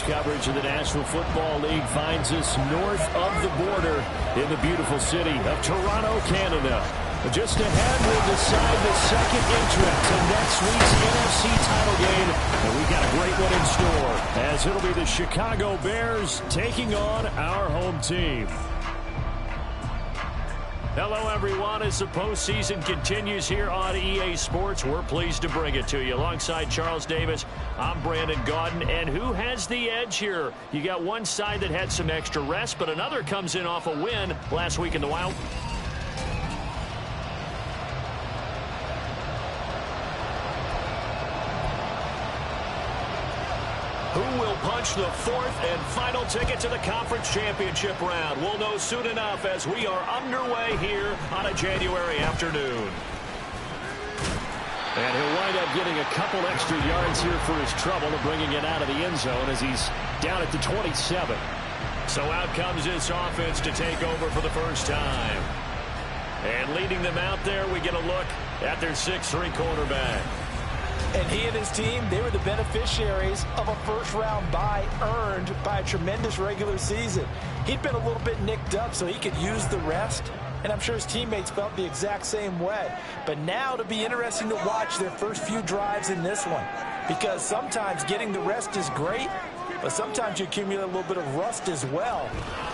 coverage of the National Football League finds us north of the border in the beautiful city of Toronto, Canada. Just ahead, we'll decide the second entrant to next week's NFC title game. And we got a great one in store, as it'll be the Chicago Bears taking on our home team. Hello, everyone. As the postseason continues here on EA Sports, we're pleased to bring it to you. Alongside Charles Davis, I'm Brandon Gaudin. And who has the edge here? You got one side that had some extra rest, but another comes in off a win last week in the Wild. Who will punch the fourth and final ticket to the conference championship round? We'll know soon enough as we are underway here on a January afternoon. And he'll wind up getting a couple extra yards here for his trouble of bringing it out of the end zone as he's down at the 27. So out comes this offense to take over for the first time. And leading them out there, we get a look at their 6'3" quarterback. And he and his team, they were the beneficiaries of a first-round bye earned by a tremendous regular season. He'd been a little bit nicked up, so he could use the rest. And I'm sure his teammates felt the exact same way. But now it'll be interesting to watch their first few drives in this one. Because sometimes getting the rest is great, but sometimes you accumulate a little bit of rust as well.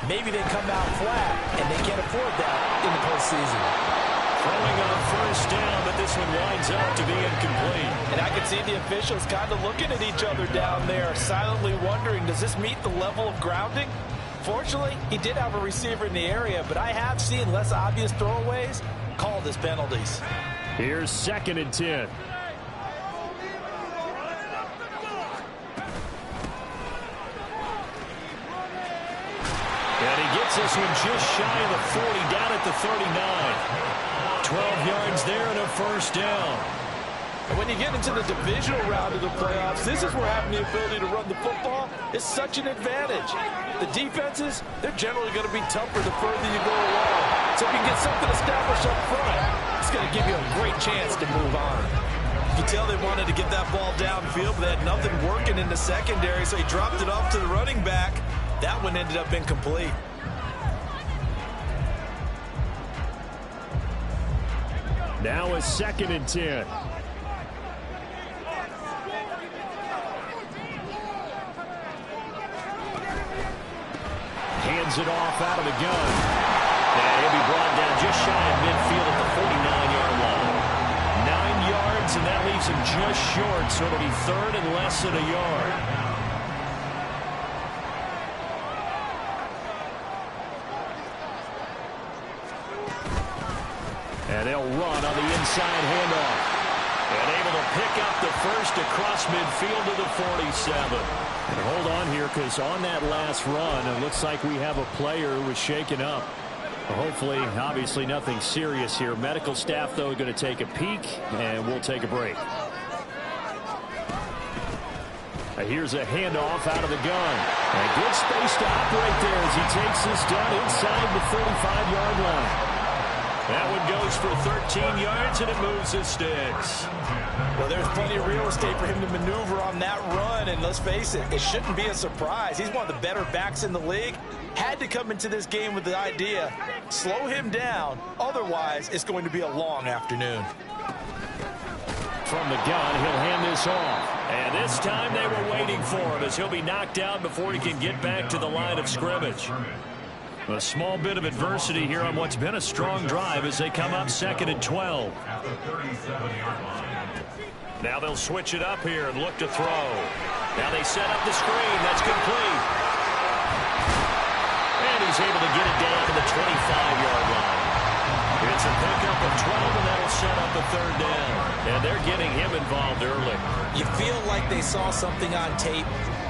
Maybe they come out flat, and they can't afford that in the postseason. Throwing on first down, but this one winds up to be incomplete. And I can see the officials kind of looking at each other down there, silently wondering, does this meet the level of grounding? Fortunately, he did have a receiver in the area, but I have seen less obvious throwaways called as penalties. Here's 2nd and 10. And he gets this one just shy of the 40, down at the 39. 12 yards there and a first down. And when you get into the divisional round of the playoffs, this is where having the ability to run the football is such an advantage. The defenses, they're generally going to be tougher the further you go along. So if you can get something established up front, it's going to give you a great chance to move on. You can tell they wanted to get that ball downfield, but they had nothing working in the secondary, so he dropped it off to the running back. That one ended up incomplete. Now a 2nd and 10. Hands it off out of the gun. And he'll be brought down just shy of midfield at the 49-yard line. 9 yards, and that leaves him just short, so it'll be 3rd and less than a yard. And they'll run on the inside handoff. And able to pick up the first across midfield to the 47. And hold on here, because on that last run, it looks like we have a player who was shaken up. Hopefully, obviously nothing serious here. Medical staff, though, going to take a peek, and we'll take a break. Here's a handoff out of the gun. And good space to operate there as he takes this down inside the 35-yard line. That one goes for 13 yards, and it moves his sticks. Well, there's plenty of real estate for him to maneuver on that run, and let's face it, it shouldn't be a surprise. He's one of the better backs in the league. Had to come into this game with the idea, slow him down, otherwise it's going to be a long afternoon. From the gun, he'll hand this off. And this time they were waiting for him as he'll be knocked out before he can get back to the line of scrimmage. A small bit of adversity here on what's been a strong drive as they come up 2nd and 12. Now they'll switch it up here and look to throw. Now they set up the screen. That's complete. And he's able to get it down to the 25-yard line. It's a pickup of 12, and that'll set up a 3rd down. And they're getting him involved early. You feel like they saw something on tape,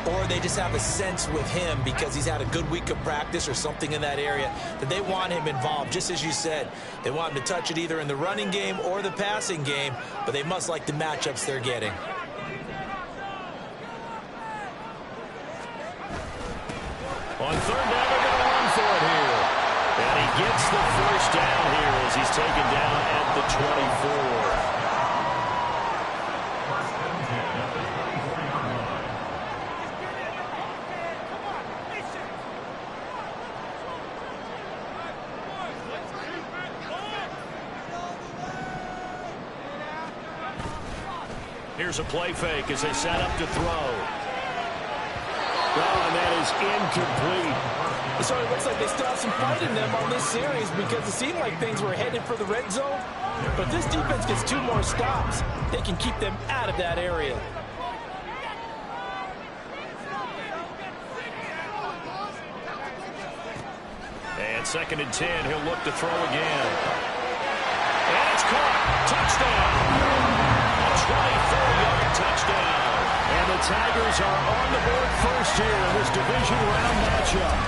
or they just have a sense with him because he's had a good week of practice or something in that area that they want him involved. Just as you said, they want him to touch it either in the running game or the passing game, but they must like the matchups they're getting. On 3rd down, they're going to run for it here. And he gets the first down here as he's taken down at the 24. Here's a play fake as they set up to throw. Oh, and that is incomplete. So it looks like they still have some fight in them on this series because it seemed like things were headed for the red zone. But this defense gets 2 more stops. They can keep them out of that area. And 2nd and 10, he'll look to throw again. And it's caught. Touchdown. A 24-yard touchdown. And the Tigers are on the board first here in this division round matchup.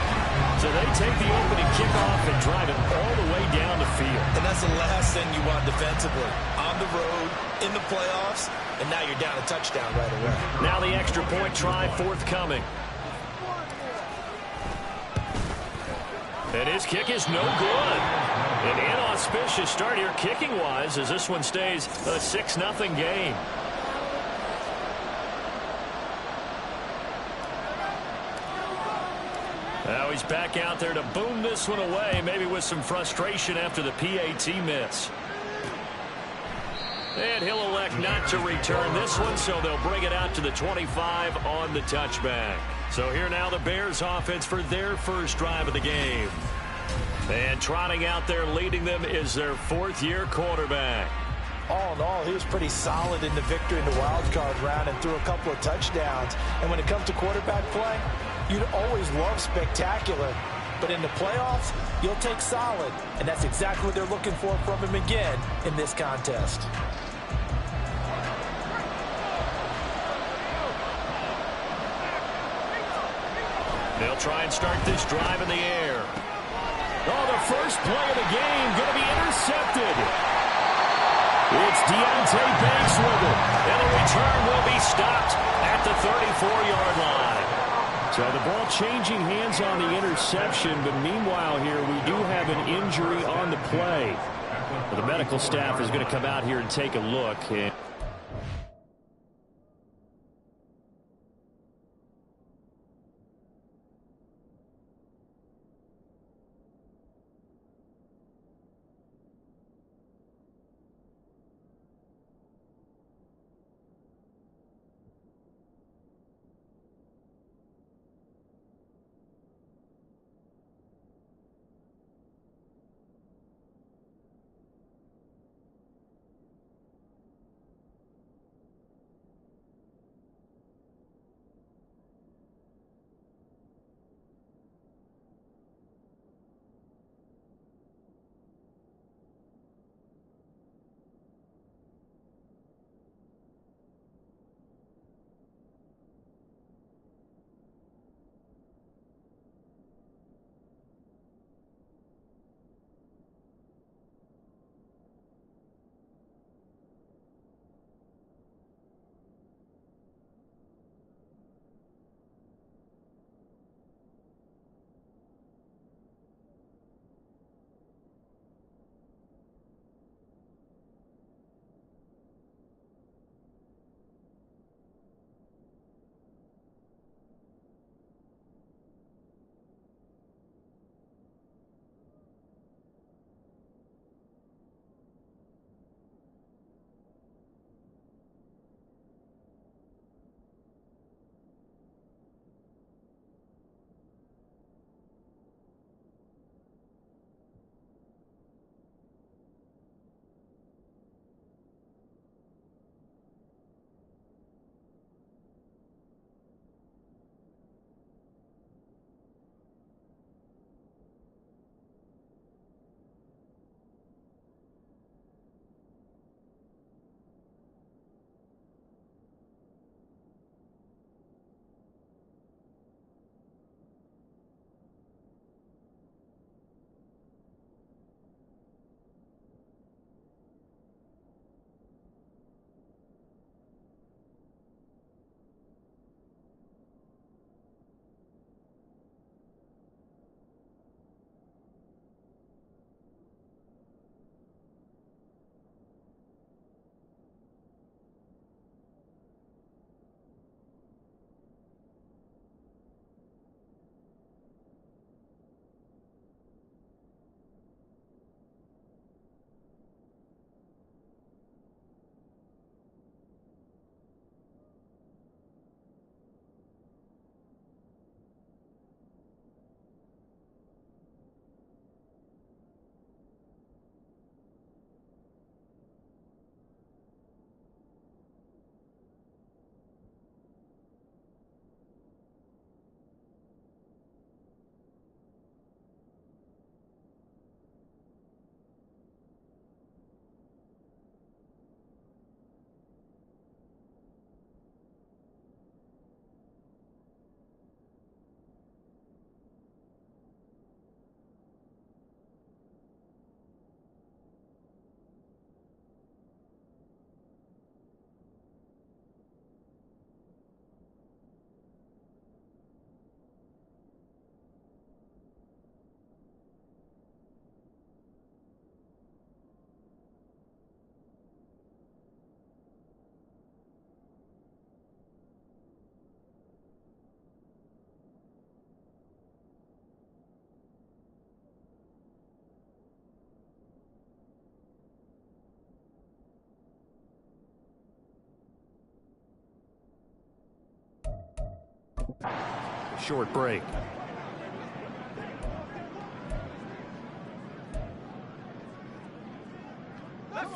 So they take the opening kickoff and drive it all the way down the field. And that's the last thing you want defensively. On the road, in the playoffs, and now you're down a touchdown right away. Now the extra point try forthcoming. And his kick is no good. An inauspicious start here kicking-wise as this one stays a 6-0 game. Now he's back out there to boom this one away, maybe with some frustration after the PAT miss. And he'll elect not to return this one, so they'll bring it out to the 25 on the touchback. So here now the Bears offense for their first drive of the game. And trotting out there leading them is their 4th-year quarterback. All in all, he was pretty solid in the victory in the wild card round and threw a couple of touchdowns. And when it comes to quarterback play, you'd always love spectacular. But in the playoffs, you'll take solid. And that's exactly what they're looking for from him again in this contest. They'll try and start this drive in the air. Oh, the first play of the game going to be intercepted. It's Deontay Banks with it. And the return will be stopped at the 34-yard line. So the ball changing hands on the interception, but meanwhile here we do have an injury on the play. The medical staff is going to come out here and take a look. Short break.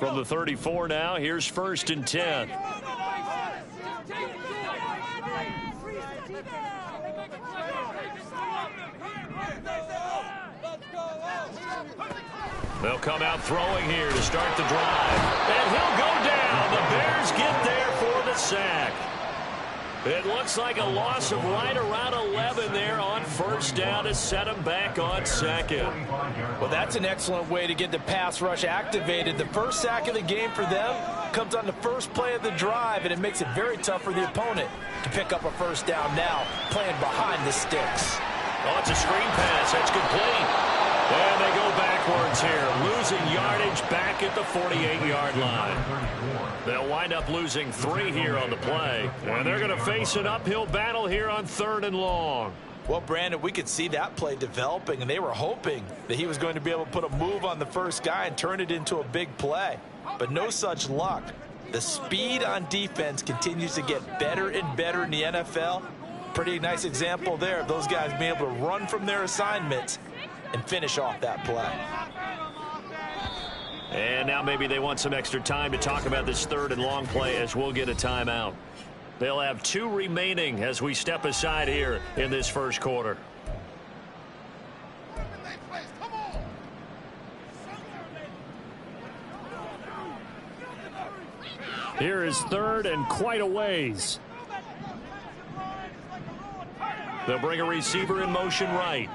From the 34 now, here's 1st and 10. They'll come out throwing here to start the drive. And he'll go down. The Bears get there for the sack. It looks like a loss of right around 11 there on 1st down to set him back on 2nd. Well, that's an excellent way to get the pass rush activated. The first sack of the game for them comes on the first play of the drive, and it makes it very tough for the opponent to pick up a 1st down now, playing behind the sticks. Oh, it's a screen pass. That's complete. And they go backwards here, losing yardage back at the 48-yard line. They'll wind up losing 3 here on the play. And they're going to face an uphill battle here on 3rd and long. Well, Brandon, we could see that play developing, and they were hoping that he was going to be able to put a move on the first guy and turn it into a big play. But no such luck. The speed on defense continues to get better and better in the NFL. Pretty nice example there of those guys being able to run from their assignments and finish off that play. And now maybe they want some extra time to talk about this 3rd and long play as we'll get a timeout. They'll have 2 remaining as we step aside here in this 1st quarter. Here is 3rd and quite a ways. They'll bring a receiver in motion right.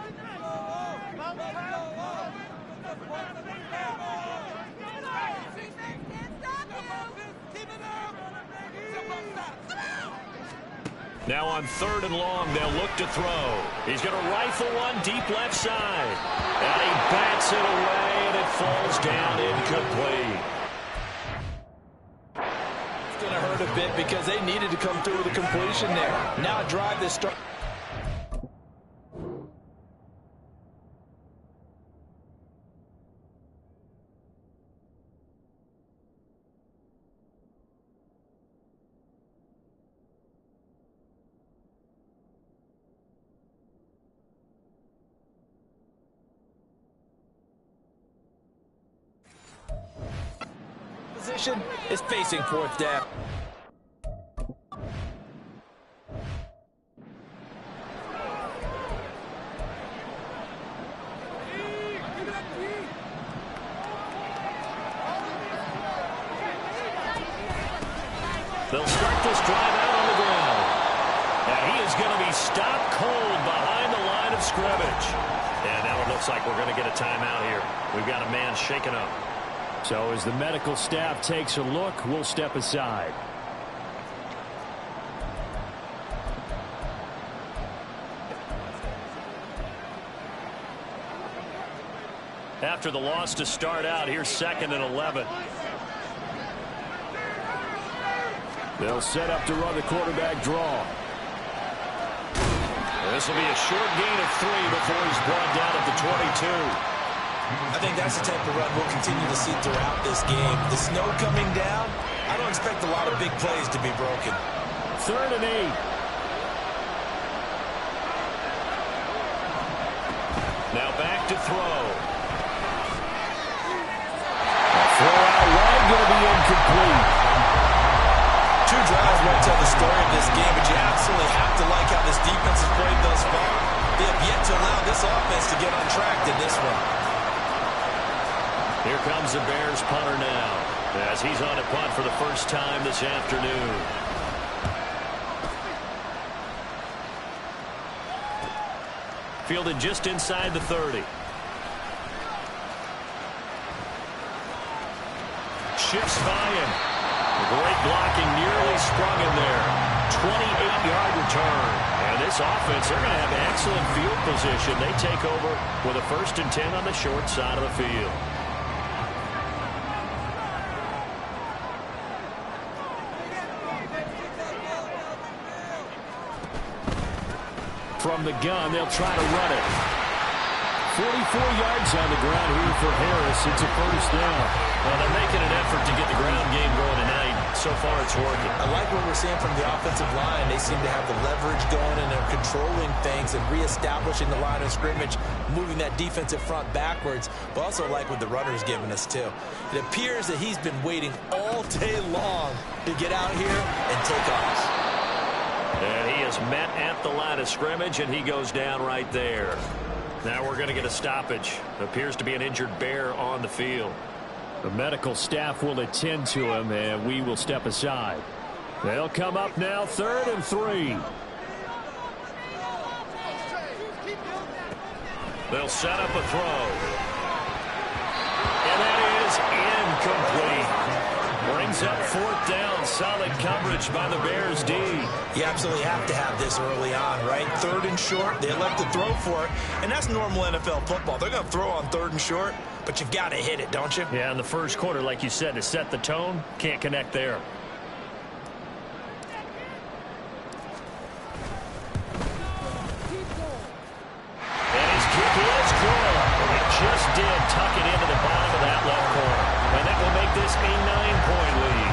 Now on 3rd and long, they'll look to throw. He's going to rifle one deep left side. And he bats it away, and it falls down incomplete. It's going to hurt a bit because they needed to come through with a completion there. Now a drive that starts. Is facing 4th down. They'll start this drive out on the ground. And he is going to be stopped cold behind the line of scrimmage. And now it looks like we're going to get a timeout here. We've got a man shaken up. So as the medical staff takes a look, we'll step aside. After the loss to start out, here's 2nd and 11. They'll set up to run the quarterback draw. This will be a short gain of 3 before he's brought down at the 22. I think that's the type of run we'll continue to see throughout this game. The snow coming down, I don't expect a lot of big plays to be broken. 3rd and 8. Now back to throw. Throw out wide, going to be incomplete. 2 drives won't tell the story of this game, but you absolutely have to like how this defense has played thus far. They have yet to allow this offense to get on track in this one. Here comes the Bears punter now as he's on a punt for the first time this afternoon. Fielded just inside the 30. Shifts by him. Great blocking, nearly sprung in there. 28-yard return. And this offense, they're going to have excellent field position. They take over with a 1st and 10 on the short side of the field. From the gun, they'll try to run it. 44 yards on the ground here for Harris. It's a 1st down. Well, they're making an effort to get the ground game going tonight. so far it's working. I like what we're seeing from the offensive line. They seem to have the leverage going, and they're controlling things and reestablishing the line of scrimmage, moving that defensive front backwards, but also like what the runner's giving us too. It appears that he's been waiting all day long to get out here and take off. And he is met at the line of scrimmage, and he goes down right there. Now we're going to get a stoppage. Appears to be an injured Bear on the field. The medical staff will attend to him, and we will step aside. They'll come up now, 3rd and 3. They'll set up a throw. And that is incomplete. Brings up 4th down. Solid coverage by the Bears D. You absolutely have to have this early on, right? 3rd and short. They elect to throw for it, and that's normal NFL football. They're going to throw on 3rd and short, but you've got to hit it, don't you? Yeah, in the first quarter, like you said, to set the tone, can't connect there. And his kick is good. It just did tuck it into the bottom of that left corner. And that will make this a 9-point lead.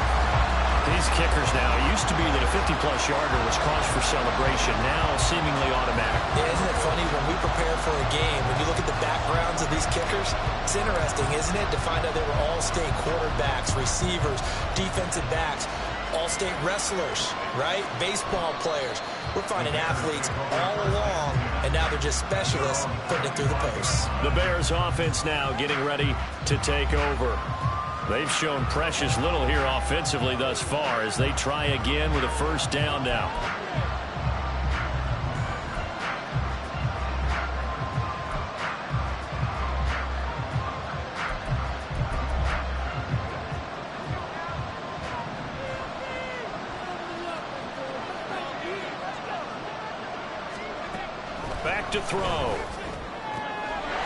These kickers now, used to be that a 50-plus yarder was cause for celebration, now seemingly automatic. Yeah, isn't it funny when we prepare for a game, when you look at the backgrounds of these kickers, it's interesting, isn't it, to find out they were all-state quarterbacks, receivers, defensive backs, all-state wrestlers, right? Baseball players. We're finding athletes all along, and now they're just specialists putting it through the posts. The Bears offense now getting ready to take over. They've shown precious little here offensively thus far as they try again with a 1st down now. Back to throw.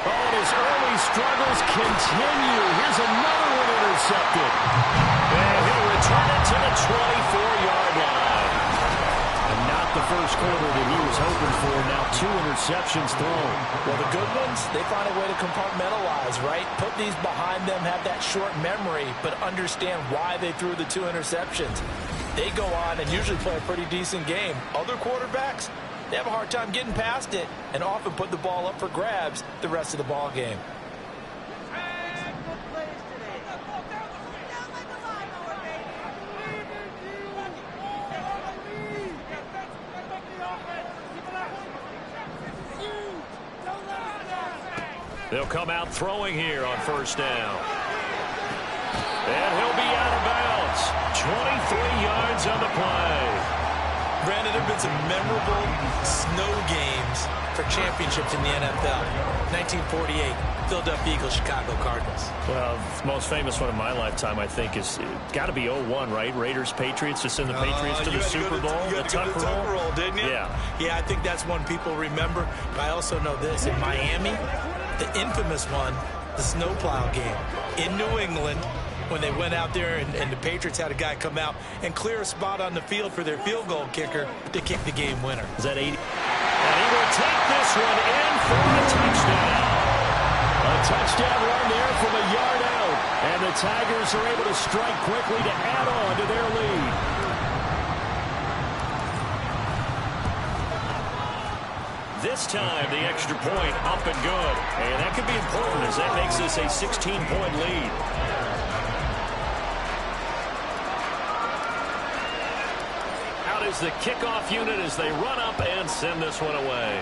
Oh, and his early struggles continue. Here's another one intercepted. And he'll return it to the 24-yard line. And not the first quarter that he was hoping for. Now 2 interceptions thrown. Well, the good ones, they find a way to compartmentalize, right? Put these behind them, have that short memory, but understand why they threw the 2 interceptions. They go on and usually play a pretty decent game. Other quarterbacks, they have a hard time getting past it and often put the ball up for grabs the rest of the ball game. They'll come out throwing here on 1st down. And he'll be out of bounds. 23 yards on the play. Brandon, there have been some memorable snow games for championships in the NFL. 1948, Philadelphia Eagles, Chicago Cardinals. Well, the most famous one of my lifetime, I think, is got to be 01, right? Raiders, Patriots, to send the Patriots to the Super Bowl. You had to go to the Tucker Roll, didn't you? Yeah. Yeah, I think that's one people remember. But I also know this. In Miami, the infamous one, the snowplow game. In New England, when they went out there and the Patriots had a guy come out and clear a spot on the field for their field goal kicker to kick the game winner. Is that 80? And he will take this one in for a touchdown. A touchdown run there from a yard out. And the Tigers are able to strike quickly to add on to their lead. This time, the extra point up and good. And that could be important as that makes this a 16-point lead. Is the kickoff unit as they run up and send this one away.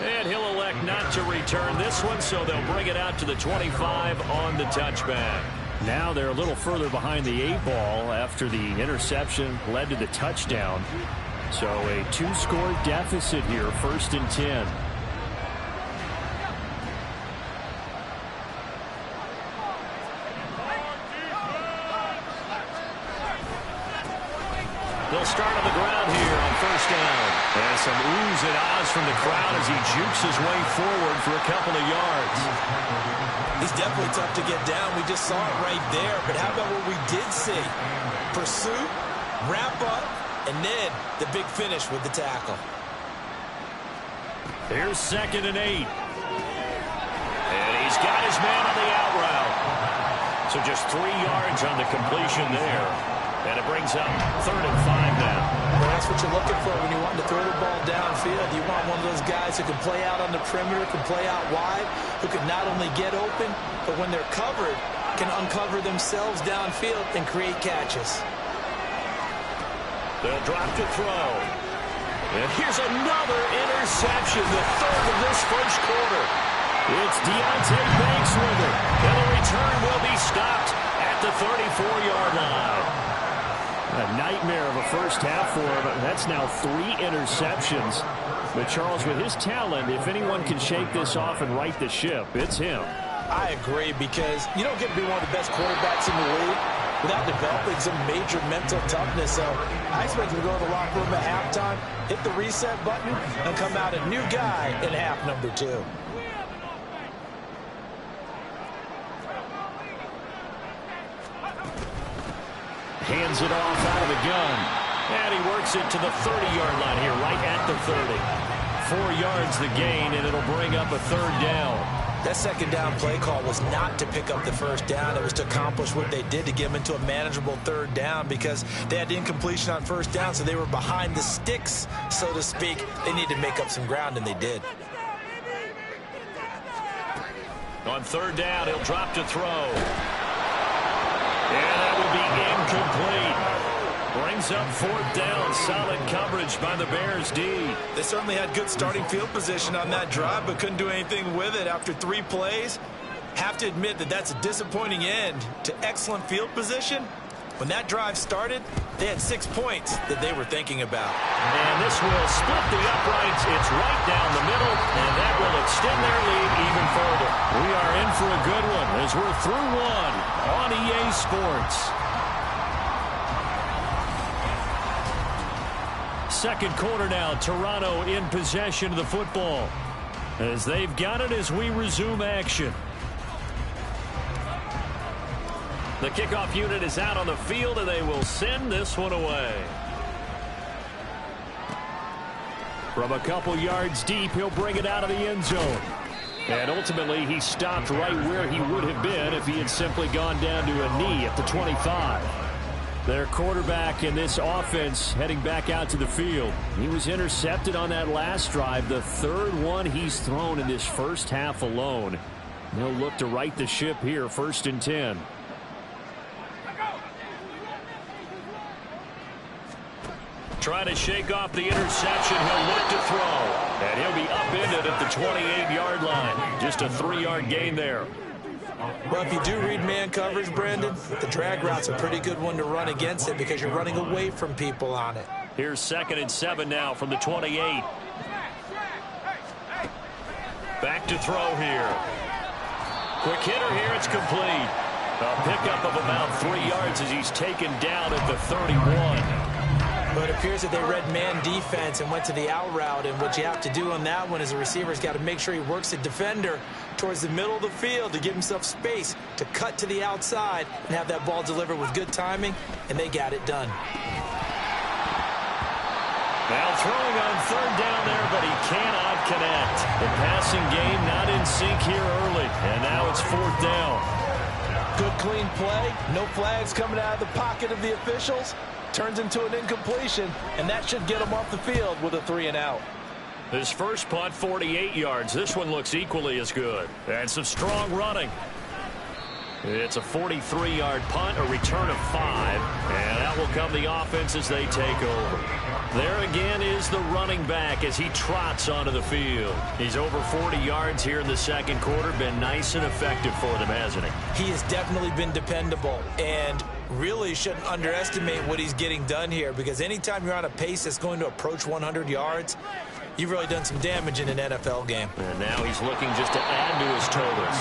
And he'll elect not to return this one, so they'll bring it out to the 25 on the touchback. Now they're a little further behind the 8-ball after the interception led to the touchdown. So a 2-score deficit here, 1st and 10. They'll start on the ground here on 1st down. And some oohs and ahs from the crowd as he jukes his way forward for a couple of yards. He's definitely tough to get down. We just saw it right there. But how about what we did see? Pursuit, wrap up, and then the big finish with the tackle. Here's 2nd and 8. And he's got his man on the out route. So just 3 yards on the completion there. And it brings up 3rd and 5 now. Well, that's what you're looking for when you want to throw the ball downfield. You want one of those guys who can play out on the perimeter, can play out wide, who can not only get open, but when they're covered, can uncover themselves downfield and create catches. They'll drop to throw. And here's another interception, the 3rd of this first quarter. It's Deontay Banks with it. And the return will be stopped at the 34-yard line. A nightmare of a first half for him. That's now 3 interceptions. But Charles, with his talent, if anyone can shake this off and right the ship, it's him. I agree, because you don't get to be one of the best quarterbacks in the league without developing some major mental toughness. So I expect him to go to the locker room at halftime, hit the reset button, and come out a new guy in half number 2. Hands it off out of the gun. And he works it to the 30-yard line here, right at the 30. 4 yards the gain, and it'll bring up a 3rd down. That second down play call was not to pick up the first down. It was to accomplish what they did, to get them into a manageable 3rd down, because they had incompletion on first down, so they were behind the sticks, so to speak. They needed to make up some ground, and they did. On 3rd down, he'll drop to throw. And that will be incomplete. Brings up 4th down. Solid coverage by the Bears D. They certainly had good starting field position on that drive, but couldn't do anything with it after 3 plays. Have to admit that that's a disappointing end to excellent field position. When that drive started, they had 6 points that they were thinking about. And this will split the uprights. It's right down the middle, and that will extend their lead even further. We are in for a good one as we're through 1 on EA Sports. Second quarter now, Toronto in possession of the football as they've got it as we resume action. The kickoff unit is out on the field, and they will send this one away. From a couple yards deep, he'll bring it out of the end zone. And ultimately, he stopped right where he would have been if he had simply gone down to a knee at the 25. Their quarterback in this offense heading back out to the field. He was intercepted on that last drive, the 3rd one he's thrown in this first half alone. He'll look to right the ship here, 1st and 10. Trying to shake off the interception. He'll look to throw. And he'll be upended at the 28-yard line. Just a 3-yard gain there. Well, if you do read man coverage, Brandon, the drag route's a pretty good one to run against it because you're running away from people on it. Here's 2nd and 7 now from the 28. Back to throw here. Quick hitter here. It's complete. A pickup of about 3 yards as he's taken down at the 31. But it appears that they read man defense and went to the out route. And what you have to do on that one is the receiver's got to make sure he works the defender towards the middle of the field to give himself space to cut to the outside and have that ball delivered with good timing, and they got it done. Now throwing on 3rd down there, but he cannot connect. The passing game not in sync here early, and now it's 4th down. Good clean play, no flags coming out of the pocket of the officials. Turns into an incompletion, and that should get him off the field with a 3 and out. His first punt, 48 yards. This one looks equally as good. And some strong running. It's a 43-yard punt, a return of 5. And that will come the offense as they take over. There again is the running back as he trots onto the field. He's over 40 yards here in the second quarter. Been nice and effective for them, hasn't he? He has definitely been dependable. And really shouldn't underestimate what he's getting done here, because anytime you're on a pace that's going to approach 100 yards, you've really done some damage in an NFL game. And now he's looking just to add to his totals.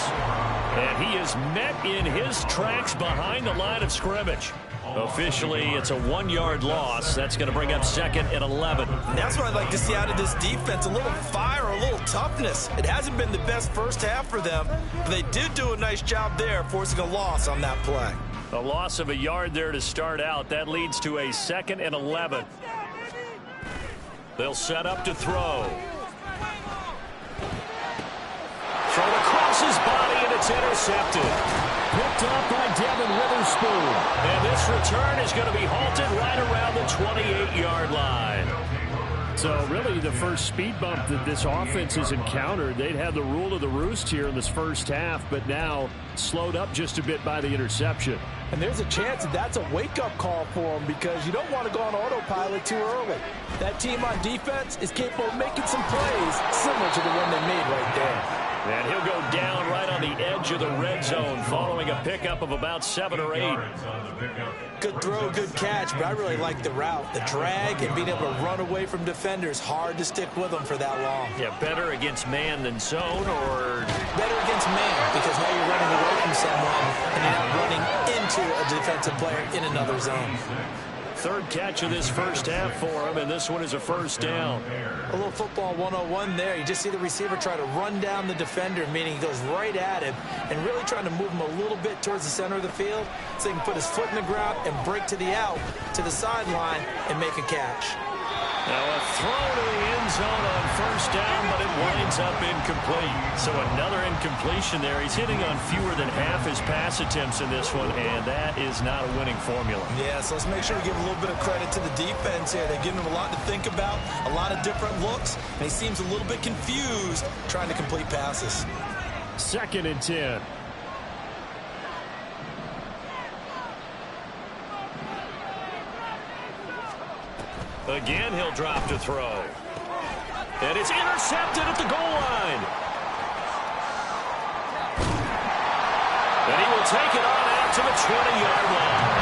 And he is met in his tracks behind the line of scrimmage. Officially, it's a 1-yard loss. That's going to bring up 2nd and 11. And that's what I'd like to see out of this defense, a little fire, a little toughness. It hasn't been the best first half for them, but they did do a nice job there, forcing a loss on that play. A loss of a yard there to start out. That leads to a 2nd and 11. They'll set up to throw. Thrown across his body, and it's intercepted. Picked picked up by Devin Witherspoon. And this return is going to be halted right around the 28-yard line. So really the first speed bump that this offense has encountered, they'd had the rule of the roost here in this first half, but now slowed up just a bit by the interception. And there's a chance that that's a wake-up call for them because you don't want to go on autopilot too early. That team on defense is capable of making some plays similar to the one they made right there. And he'll go down right on the edge of the red zone following a pickup of about 7 or 8. Good throw, good catch, but I really like the route. The drag and being able to run away from defenders, hard to stick with them for that long. Yeah, better against man than zone, or better against man because now you're running away from someone and you're not running into a defensive player in another zone. Third catch of this first half for him, and this one is a first down. A little football 101 there. You just see the receiver try to run down the defender, meaning he goes right at him and really trying to move him a little bit towards the center of the field so he can put his foot in the ground and break to the out, to the sideline, and make a catch. Now a throw to the end zone on first down, but it winds up incomplete. So another incompletion there. He's hitting on fewer than half his pass attempts in this one, and that is not a winning formula. Yeah, so let's make sure we give a little bit of credit to the defense here. They're giving him a lot to think about, a lot of different looks, and he seems a little bit confused trying to complete passes. 2nd and 10. Again, he'll drop to throw. And it's intercepted at the goal line. And he will take it on out to the 20-yard line.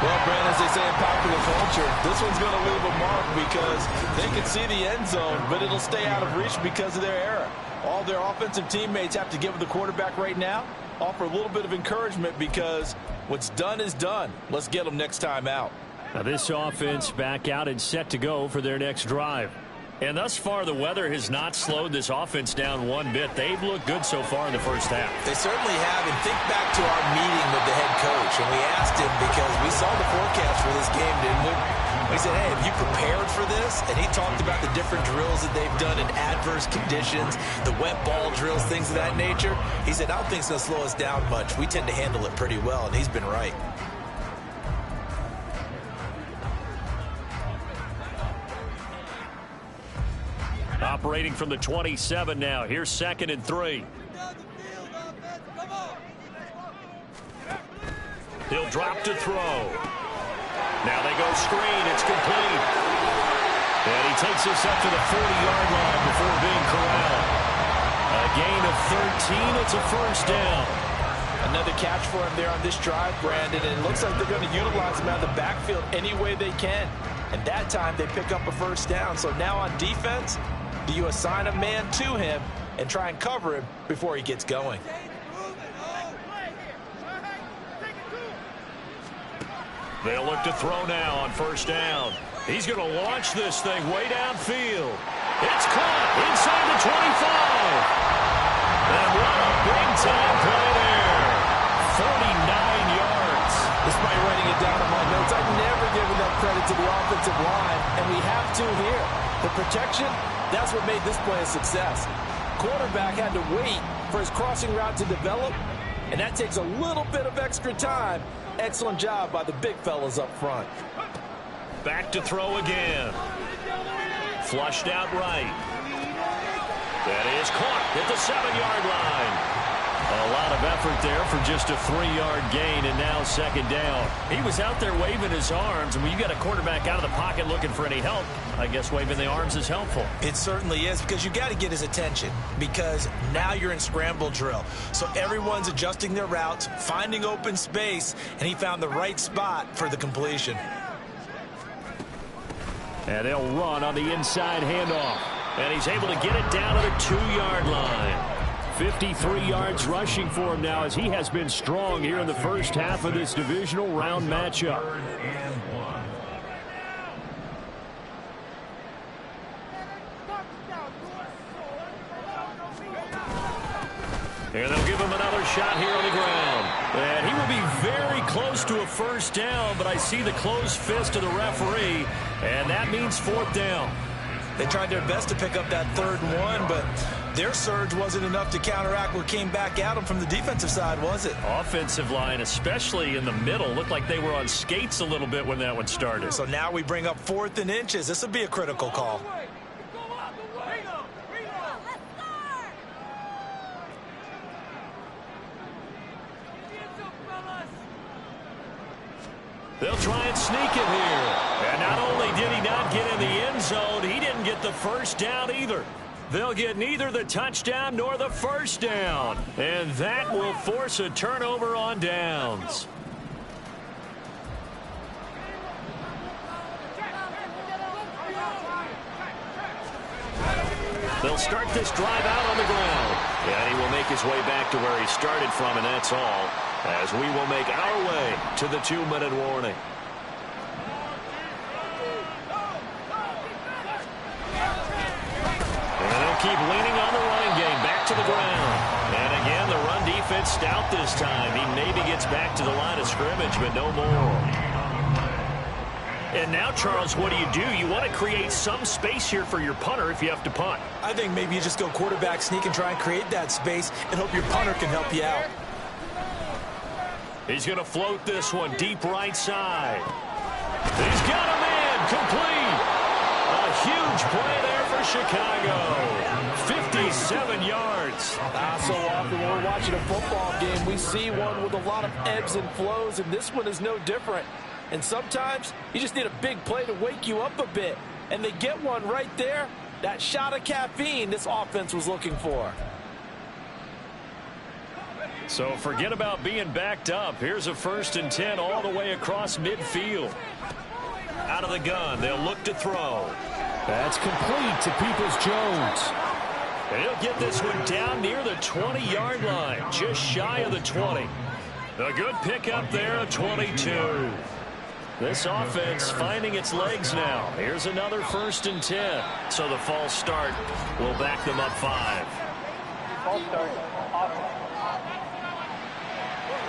Well, Brandon, as they say in popular culture, this one's going to leave a mark because they can see the end zone, but it'll stay out of reach because of their error. All their offensive teammates have to give the quarterback right now, offer a little bit of encouragement because what's done is done. Let's get them next time out. Now this offense back out and set to go for their next drive. And thus far, the weather has not slowed this offense down one bit. They've looked good so far in the first half. They certainly have. And think back to our meeting with the head coach. And we asked him because we saw the forecast for this game, didn't we? We said, hey, have you prepared for this? And he talked about the different drills that they've done in adverse conditions, the wet ball drills, things of that nature. He said, I don't think it's going to slow us down much. We tend to handle it pretty well, and he's been right. Operating from the 27 now. Here's 2nd and 3. He'll drop to throw. Now they go screen. It's complete. And he takes this up to the 40-yard line before being corralled. A gain of 13. It's a first down. Another catch for him there on this drive, Brandon, and it looks like they're going to utilize him out of the backfield any way they can. And that time they pick up a first down. So now on defense, do you assign a man to him and try and cover him before he gets going? They'll look to throw now on first down. He's going to launch this thing way downfield. It's caught inside the 25. And what a big-time play there. 49 yards. Despite writing it down on my notes, I've never given enough credit to the offensive line, and we have to here. The protection, that's what made this play a success. Quarterback had to wait for his crossing route to develop, and that takes a little bit of extra time. Excellent job by the big fellas up front. Back to throw again. Flushed out right. That is caught at the 7-yard line. A lot of effort there for just a 3-yard gain, and now 2nd down. He was out there waving his arms, and when you got a quarterback out of the pocket looking for any help, I guess waving the arms is helpful. It certainly is, because you got to get his attention, because now you're in scramble drill. So everyone's adjusting their routes, finding open space, and he found the right spot for the completion. And they'll run on the inside handoff. And he's able to get it down to the 2-yard line. 53 yards rushing for him now as he has been strong here in the first half of this divisional round matchup. And they'll give him another shot here on the ground. And he will be very close to a first down, but I see the closed fist of the referee, and that means 4th down. They tried their best to pick up that 3rd and 1, but their surge wasn't enough to counteract what came back at them from the defensive side, was it? Offensive line, especially in the middle, looked like they were on skates a little bit when that one started. So now we bring up 4th and inches. This would be a critical call. They'll try and sneak it here. And not only did he not get in the end zone, he didn't get the first down either. They'll get neither the touchdown nor the first down. And that will force a turnover on downs. They'll start this drive out on the ground. And he will make his way back to where he started from, and that's all, as we will make our way to the 2-minute warning. And they'll keep leaning on the running game, back to the ground. And again, the run defense stout this time. He maybe gets back to the line of scrimmage, but no more. And now, Charles, what do? You want to create some space here for your punter if you have to punt. I think maybe you just go quarterback sneak and try and create that space and hope your punter can help you out. He's going to float this one deep right side. He's got a man complete. A huge play there for Chicago. 57 yards. So often when we're watching a football game, we see one with a lot of ebbs and flows, and this one is no different. And sometimes you just need a big play to wake you up a bit. And they get one right there. That shot of caffeine this offense was looking for. So forget about being backed up. Here's a 1st and 10 all the way across midfield. Out of the gun, they'll look to throw. That's complete to Peoples-Jones. And he'll get this one down near the 20-yard line, just shy of the 20. A good pickup there of 22. This offense finding its legs now. Here's another 1st and 10. So the false start will back them up 5. False start.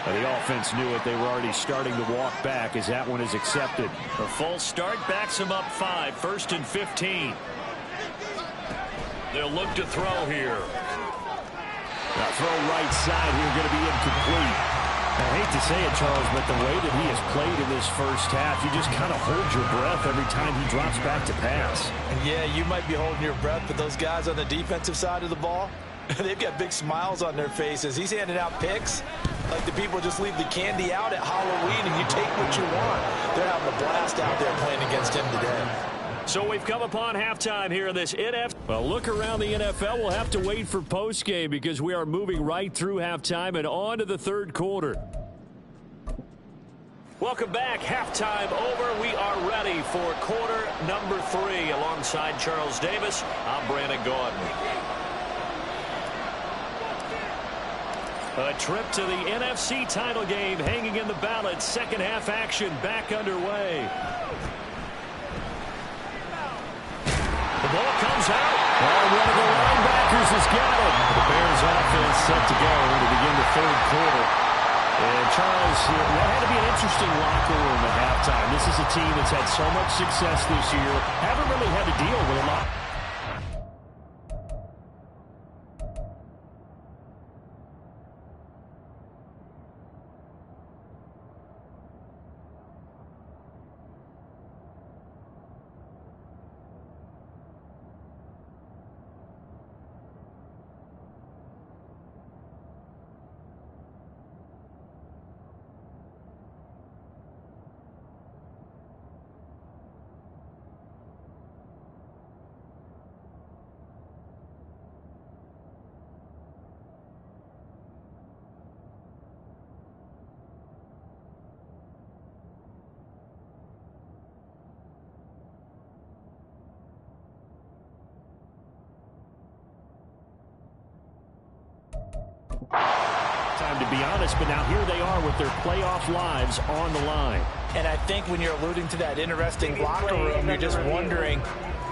The offense knew it. They were already starting to walk back as that one is accepted. A false start backs them up 5. 1st and 15. They'll look to throw here. Now throw right side here, going to be incomplete. I hate to say it, Charles, but the way that he has played in this first half, you just kind of hold your breath every time he drops back to pass. And yeah, you might be holding your breath, but those guys on the defensive side of the ball, they've got big smiles on their faces. He's handing out picks like the people just leave the candy out at Halloween and you take what you want. They're having a blast out there playing against him today. So we've come upon halftime here in this NFL. Well, look around the NFL. We'll have to wait for postgame because we are moving right through halftime and on to the 3rd quarter. Welcome back. Halftime over. We are ready for quarter number 3. Alongside Charles Davis, I'm Brandon Gordon. A trip to the NFC title game hanging in the balance. Second half action back underway. The ball comes out. And one of the linebackers has got it. The Bears offense set to go to begin the 3rd quarter. And Charles, that had to be an interesting locker room at halftime. This is a team that's had so much success this year. Haven't really had to deal with a lot. Time to be honest, but now here they are with their playoff lives on the line. And I think when you're alluding to that interesting locker room, you're just wondering,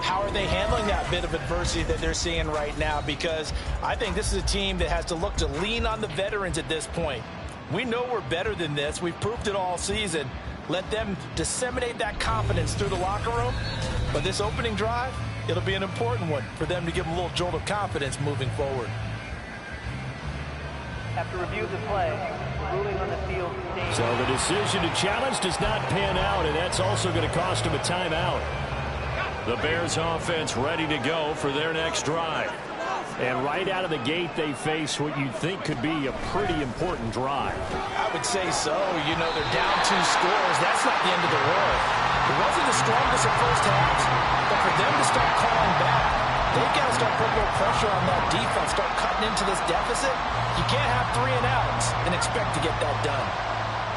how are they handling that bit of adversity that they're seeing right now? Because I think this is a team that has to look to lean on the veterans at this point. We know we're better than this. We've proved it all season. Let them disseminate that confidence through the locker room. But this opening drive, it'll be an important one for them to give them a little jolt of confidence moving forward. After review of the play, ruling on the field. So the decision to challenge does not pan out, and that's also going to cost him a timeout. The Bears offense ready to go for their next drive. And right out of the gate, they face what you'd think could be a pretty important drive. I would say so. You know, they're down 2 scores. That's not the end of the world. It wasn't the strongest of first halves, but for them to start calling back, they've got to start putting more pressure on that defense, start cutting into this deficit. You can't have 3 and outs and expect to get that done.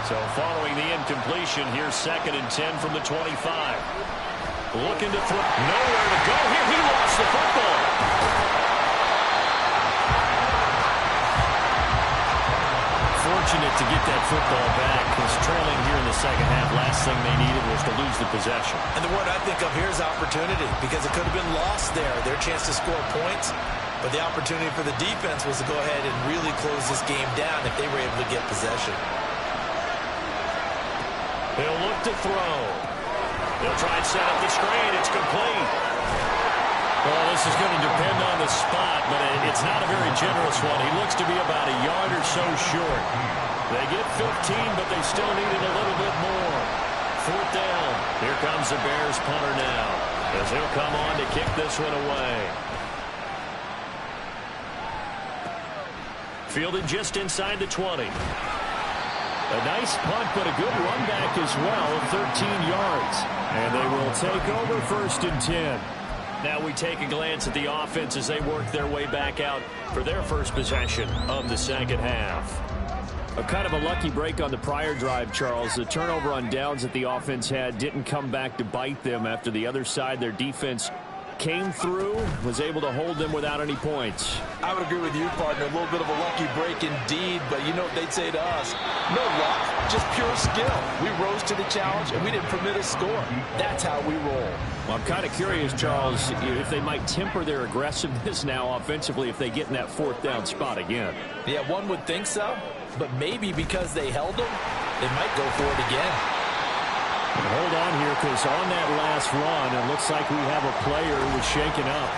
So following the incompletion, here's 2nd and 10 from the 25. Looking to throw. Nowhere to go here. He lost the football. Fortunate to get that football back. Was trailing here in the second half. Last thing they needed was to lose the possession. And the word I think of here is opportunity, because it could have been lost there. Their chance to score points. But the opportunity for the defense was to go ahead and really close this game down if they were able to get possession. They'll look to throw. They'll try and set up the screen. It's complete. Well, this is going to depend on the spot, but it's not a very generous one. He looks to be about a yard or so short. They get 15, but they still need it a little bit more. 4th down. Here comes the Bears punter now, as he'll come on to kick this one away. Fielded just inside the 20. A nice punt, but a good run back as well, 13 yards. And they will take over 1st and 10. Now we take a glance at the offense as they work their way back out for their first possession of the second half. A kind of a lucky break on the prior drive, Charles. The turnover on downs that the offense had didn't come back to bite them after the other side. Their defense came through, was able to hold them without any points. I would agree with you, partner. A little bit of a lucky break indeed, but you know what they'd say to us? No luck, just pure skill. We rose to the challenge, and we didn't permit a score. That's how we roll. Well, I'm kind of curious, Charles, if they might temper their aggressiveness now offensively if they get in that 4th down spot again. Yeah, one would think so, but maybe because they held them, they might go for it again. And hold on here, because on that last run, it looks like we have a player who was shaken up.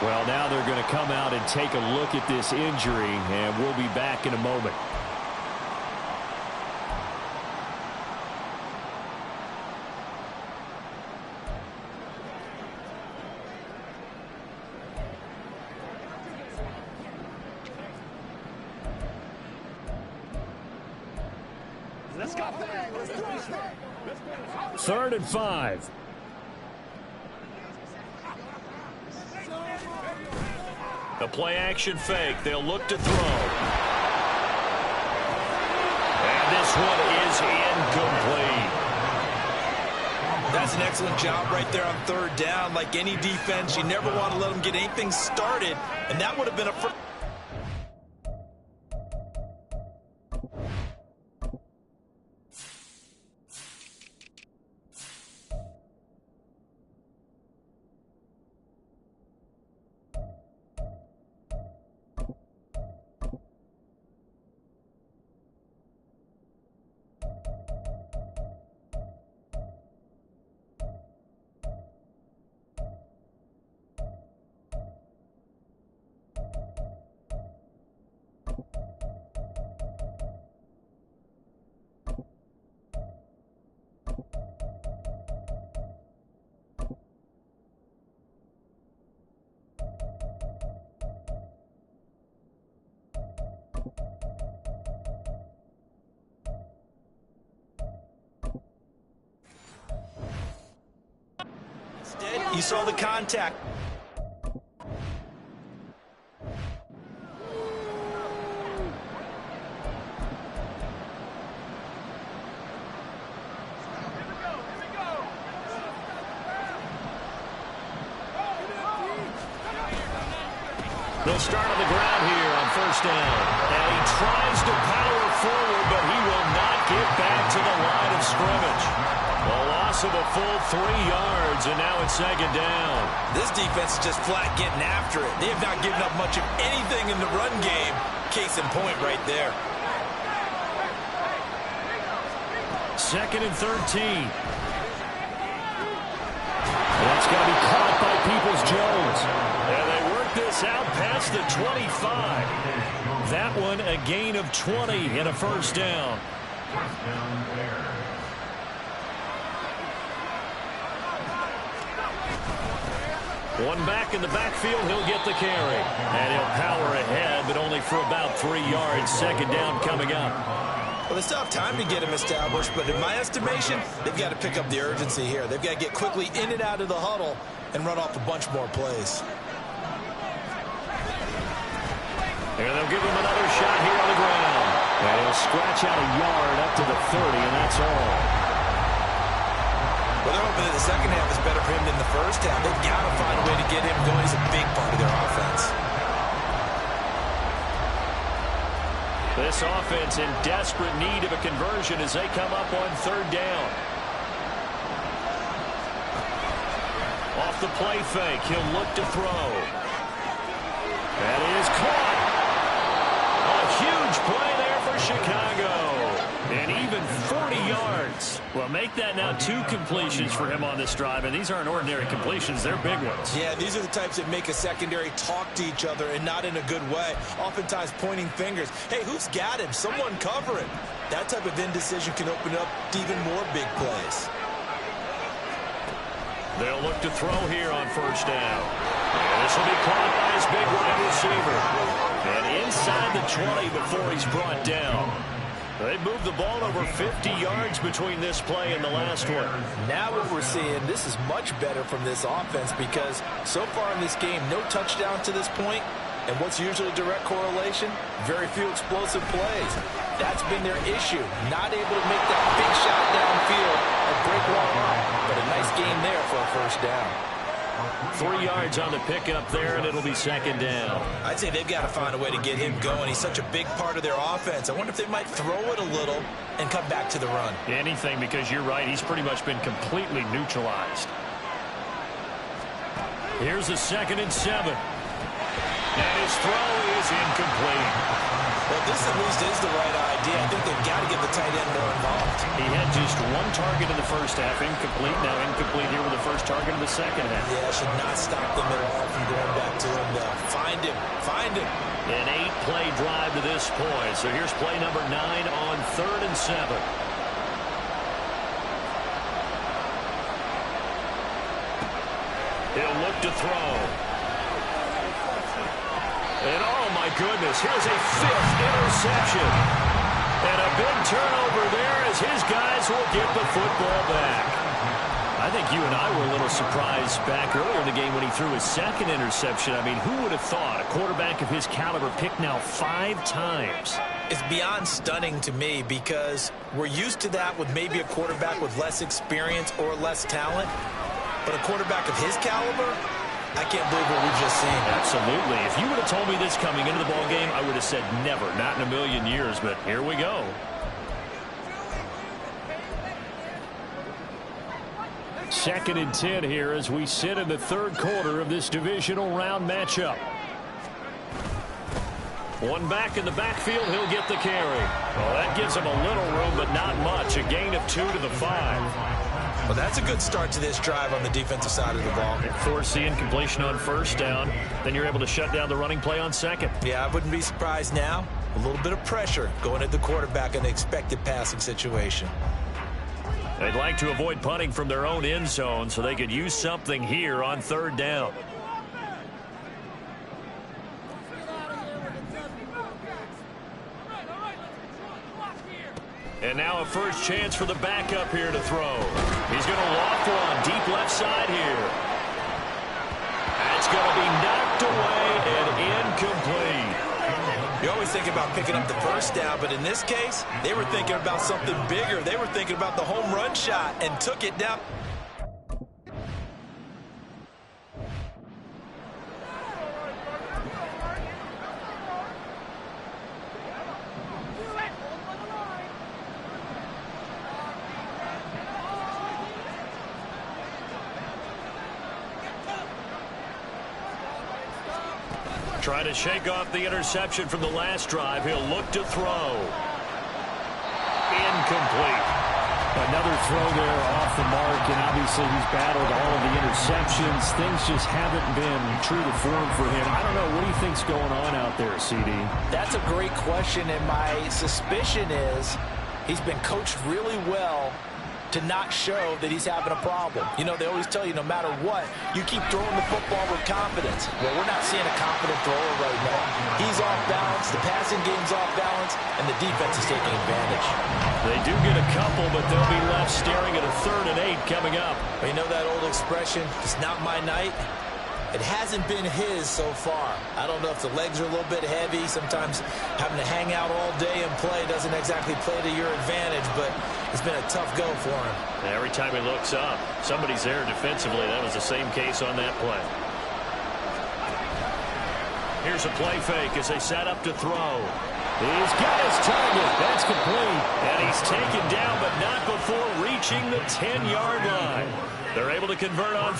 Well, now they're going to come out and take a look at this injury, and we'll be back in a moment. Let's go. 3rd and 5. The play action fake. They'll look to throw. And this one is incomplete. That's an excellent job right there on 3rd down. Like any defense, you never want to let them get anything started, and that would have been a first. You saw the contact. They'll start on the ground here on 1st down. And he tries to power forward, but he will not get back to the line of scrimmage. A loss of a full 3 yards, and now it's 2nd down. This defense is just flat getting after it. They have not given up much of anything in the run game. Case in point right there. 2nd and 13. That's going to be caught by Peoples-Jones. And they work this out past the 25. That one a gain of 20 and a first down. One back in the backfield, he'll get the carry. And he'll power ahead, but only for about 3 yards. Second down coming up. Well, they still have time to get him established, but in my estimation, they've got to pick up the urgency here. They've got to get quickly in and out of the huddle and run off a bunch more plays. And they'll give him another shot here on the ground. And he'll scratch out a yard up to the 30, and that's all. Well, they're hoping that the second half is better for him than the first half. They've got to find a way to get him going. He's a big part of their offense. This offense in desperate need of a conversion as they come up on third down. Off the play fake, he'll look to throw. That is caught. A huge play there for Chicago. And even 40 yards. Well, make that now 2 completions for him on this drive, and these aren't ordinary completions. They're big ones. Yeah, these are the types that make a secondary talk to each other and not in a good way. Oftentimes pointing fingers. Hey, who's got him? Someone cover him. That type of indecision can open up to even more big plays. They'll look to throw here on first down. And this will be caught by his big wide receiver. And inside the 20 before he's brought down. They moved the ball over 50 yards between this play and the last one. Now what we're seeing, this is much better from this offense because so far in this game, no touchdown to this point. And what's usually a direct correlation? Very few explosive plays. That's been their issue. Not able to make that big shot downfield or break one off. But a nice game there for a first down. 3 yards on the pickup there, and it'll be second down. I'd say they've got to find a way to get him going. He's such a big part of their offense. I wonder if they might throw it a little and come back to the run. Anything, because you're right. He's pretty much been completely neutralized. Here's a 2nd and 7. And his throw is incomplete. Well, this at least is the right idea. I think they've got to get the tight end more involved. He had just 1 target in the first half, incomplete. Now incomplete here with the first target in the second half. Yeah, should not stop them at all from going back to him. Find him. Find him. An 8-play drive to this point. So here's play number 9 on 3rd and 7. He'll look to throw. And oh my goodness, here's a 5th interception. And a big turnover there as his guys will get the football back. I think you and I were a little surprised back earlier in the game when he threw his 2nd interception. I mean, who would have thought a quarterback of his caliber picked now 5 times? It's beyond stunning to me because we're used to that with maybe a quarterback with less experience or less talent. But a quarterback of his caliber, I can't believe what we've just seen. Absolutely. If you would have told me this coming into the ballgame, I would have said never, not in a million years, but here we go. Second and 10 here as we sit in the 3rd quarter of this divisional round matchup. One back in the backfield, he'll get the carry. Well, that gives him a little room, but not much. A gain of 2 to the 5. Well, that's a good start to this drive on the defensive side of the ball. Force the incompletion on first down. Then you're able to shut down the running play on 2nd. Yeah, I wouldn't be surprised now. A little bit of pressure going at the quarterback in the expected passing situation. They'd like to avoid punting from their own end zone so they could use something here on 3rd down. And now a first chance for the backup here to throw. He's going to loft one deep left side here. That's going to be knocked away and incomplete. You always think about picking up the first down, but in this case, they were thinking about something bigger. They were thinking about the home run shot and took it down. Trying to shake off the interception from the last drive. He'll look to throw. Incomplete. Another throw there off the mark, and obviously he's battled all of the interceptions. Things just haven't been true to form for him. I don't know. What do you think's going on out there, CD? That's a great question, and my suspicion is he's been coached really well to not show that he's having a problem. You know, they always tell you no matter what, you keep throwing the football with confidence. Well, we're not seeing a confident thrower right now. He's off balance, the passing game's off balance, and the defense is taking advantage. They do get a couple, but they'll be left staring at a 3rd and 8 coming up. You know that old expression, it's not my night? It hasn't been his so far. I don't know if the legs are a little bit heavy. Sometimes having to hang out all day and play doesn't exactly play to your advantage, but it's been a tough go for him. Every time he looks up, somebody's there defensively. That was the same case on that play. Here's a play fake as they set up to throw. He's got his target. That's complete. And he's taken down, but not before reaching the 10-yard line. They're able to convert on.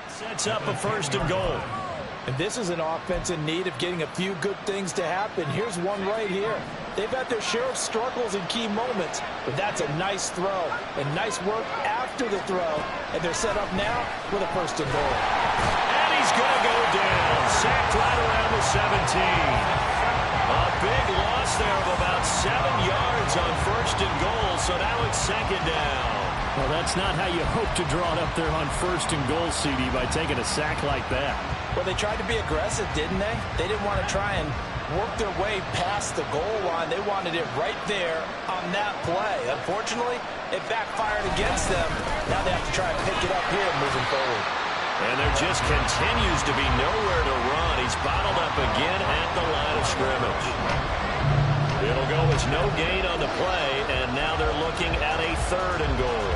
Sets up a 1st and goal. And this is an offense in need of getting a few good things to happen. Here's one right here. They've had their share of struggles in key moments, but that's a nice throw and nice work after the throw. And they're set up now with a 1st and goal. And he's going to go down. Sacked right around the 17. A big loss there of about 7 yards on 1st and goal, so now it's 2nd down. Well, that's not how you hope to draw it up there on 1st and goal, CD, by taking a sack like that. Well, they tried to be aggressive, didn't they? They didn't want to try and work their way past the goal line. They wanted it right there on that play. Unfortunately, it backfired against them. Now they have to try and pick it up here moving forward. And there just continues to be nowhere to run. He's bottled up again at the line of scrimmage. It'll go as no gain on the play, and now they're looking at a 3rd and goal.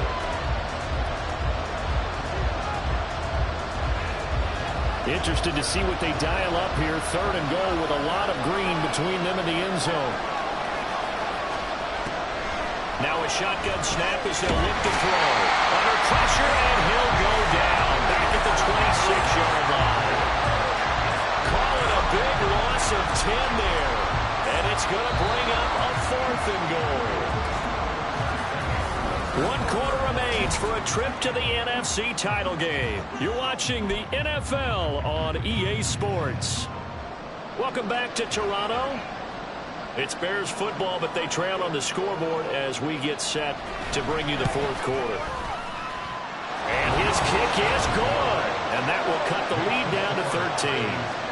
Interested to see what they dial up here. 3rd and goal with a lot of green between them and the end zone. Now a shotgun snap as they'll look to throw. Under pressure, and he'll go down back at the 26-yard line. Call it a big loss of 10 there. And it's going to bring up a 4th and goal. 1 quarter remains for a trip to the NFC title game. You're watching the NFL on EA Sports. Welcome back to Toronto. It's Bears football, but they trail on the scoreboard as we get set to bring you the 4th quarter. And his kick is good. And that will cut the lead down to 13.